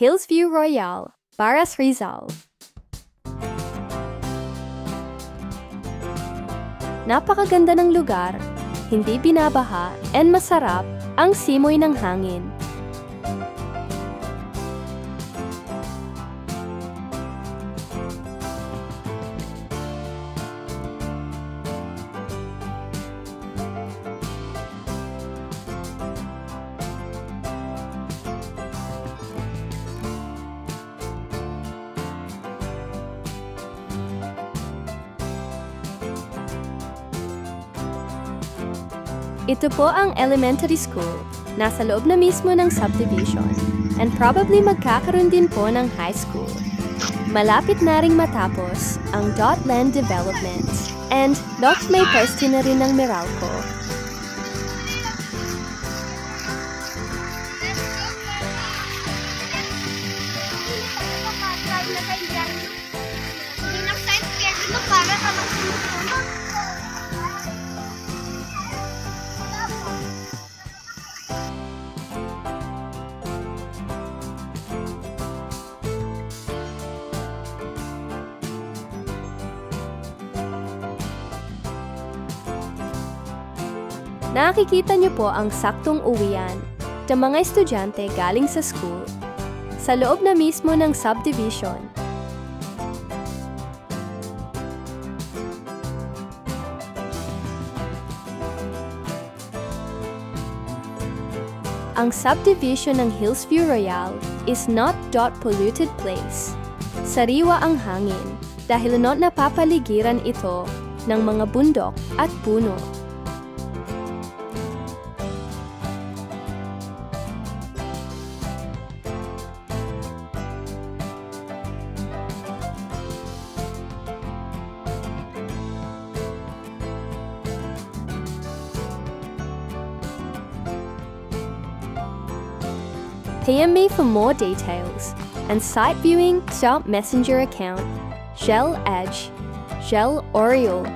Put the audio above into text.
Hillsview Royal, Baras Rizal. Napakaganda ng lugar, hindi binabaha, and masarap ang simoy ng hangin. Ito po ang elementary school. Nasa loob na mismo ng subdivision. And probably magkakaroon din po ng high school. Malapit na ring matapos ang Dotland Development. And may pwesto na rin ng Meralco. Nakikita niyo po ang saktong uwian ng mga estudyante galing sa school sa loob na mismo ng subdivision. Ang subdivision ng Hillsview Royal is not polluted place. Sariwa ang hangin dahil napapaligiran ito ng mga bundok at puno. PM me for more details and site viewing sa Messenger account, Shell Edge, Shell Oriole,